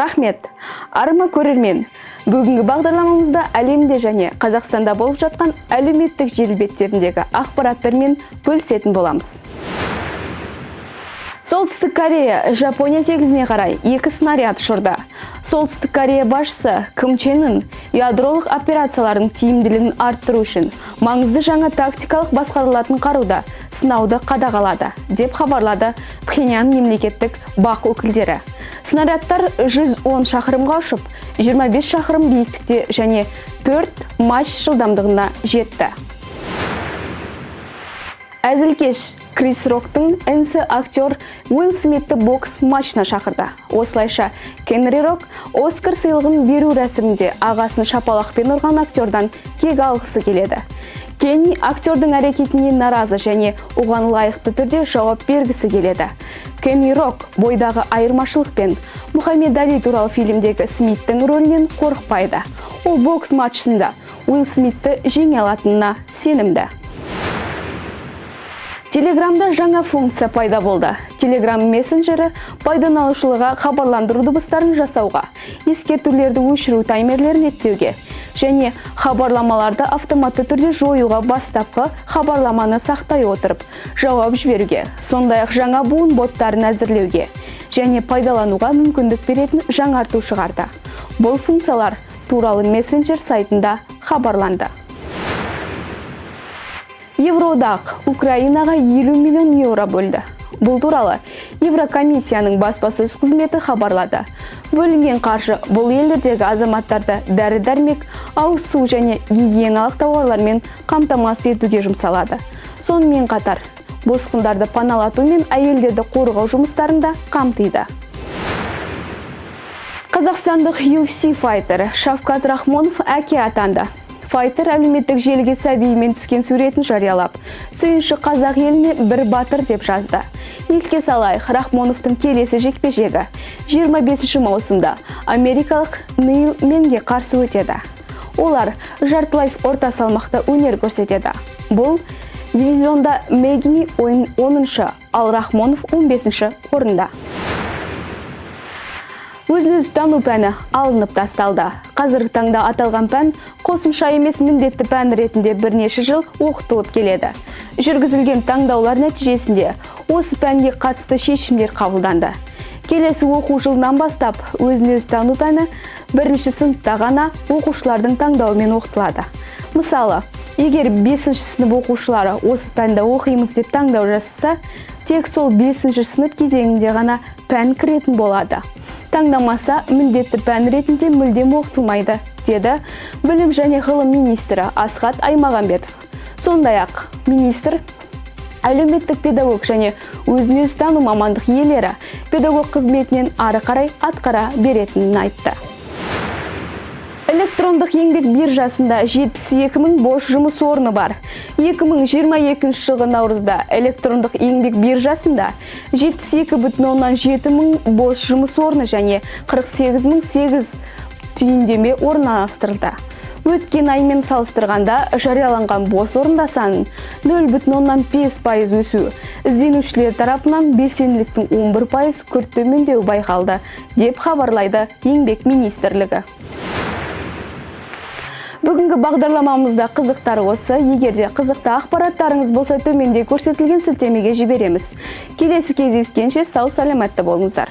Рахмет, арма көрермен. Бүгінгі бағдарламамызда әлемде және Қазақстанда болып жатқан әлеуметтік желі беттеріндегі ақпараттармен бөлісетін боламыз. Солтүстік Корея Жапония теңізіне қарай 2 снаряд ұшырды. Солтүстік Корея басшысы Ким Чен Ын ядролық операциялардың тиімділігін арттыру үшін маңызды жаңа тактикалық басқарылатын қаруды сынауды қадағалады, деп хабарлады Пхеньян мемлекеттік бақ өкілдері. Снарядтар 110 шақырымға ұшып, 25 шақырым биіктікте және 4 мach жылдамдығына жетті. Әзілкеш Крис Роктың інісі актер Уилл Смитті бокс матчына шақырды. Осылайша Кенри Рок Оскар сыйлығын беру рәсімінде ағасын шапалақпен ұрған актердан кек алғысы келеді. Кенни актердің әрекетіне наразы және оған лайықты түрде жауап бергісі келеді. Кенри Рок бойдағы айырмашылықпен Мұхаммед Али туралы фильмдегі Смиттің рөлінен қорықпайды. Ол бокс матчында Уилл Смитті жеңе алатынына сенімді. Телеграмда жаңа функция пайда болды. Телеграм мессенджері пайдаланушыға хабарландыру дыбыстарын жасауға, ескертулерді өшіру таймерлерін реттеуге және хабарламаларды автоматты түрде жоюға бастапқы хабарламаны сақтай отырып жауап жіберуге, сондай-ақ жаңа буын боттарын әзірлеуге және пайдалануға мүмкіндік беретін жаңарту шығарды. Бұл функциялар туралы мессенджер сайтында хабарланды. Евроодақ Украинаға 50 миллион еуро бөлді. Бұл туралы Еврокомиссияның баспасөз қызметі хабарлады. Бөлінген қаржы бұл елдердегі азаматтарды дәрі-дәрмек, ауыз су және гигиеналық тауарлармен қамтамасыз етуге жұмсалады. Сонымен қатар, босқындарды паналату мен әйелдерді қорғау жұмыстарында қамтиды. Қазақстандық UFC файтері Шавкат Рахмонов әке атанды. Файтер әлеуметтік желіге сәбиімен түскен суретін жариялап, сүйінші қазақ еліне бір батыр деп жазды. Елке салайық, Рахмоновтың келесі жекпе-жегі 25 маусымда америкалық Нейл Менге қарсы өтеді. Олар жартылай орта салмақта өнер көрсетеді. Бұл дивизионда Мегни 10-шы, ал Рахмонов 15-ші орында. Өзін-өзі тану пәні алынып тасталды. Қазіргі таңда аталған пән қосымша емес міндетті пән ретінде бірнеше жыл оқытылып келеді. Жүргізілген таңдаулар нәтижесінде осы пәнге қатысты шешімдер қабылданды. Келесі оқу жылынан бастап өзін-өзі тану пәні бірінші сыныпта ғана оқушылардың таңдауымен оқытылады. Мысалы, егер 5-ші сынып оқушылары осы пәнді оқимыз деп таңдау жасаса, тек сол 5-ші сынып кезеңінде ғана пән кіретін болады. Таңдамаса міндетті пән ретінде мүлдем оқытылмайды, деді Білім және ғылым министрі Асхат Аймағамбетов. Сондай-ақ министр әлеуметтік педагог және өзін-өзі тану мамандық иелері педагог қызметінен ары қарай атқара беретінін айтты. Электрондық еңбек биржасында 72 мың бос жұмыс орны бар. 2022 жылғы наурызда электрондық еңбек биржасында 72,7 мың бос жұмыс орны және 48,800 түйіндеме орналастырылды. Өткен аймен салыстырғанда жарияланған бос орында санын 0,5% өсу, ізденушілер тарапынан белсенділіктің 11% күрт төмендеу байқалды, деп хабарлайды Еңбек министрлігі. Бүгінгі бағдарламамызда қызықтар осы. Егерде қызықты ақпараттарыңыз болса төменде көрсетілген сілтемеге жібереміз. Келесі кездескенше сау саламатты болыңыздар.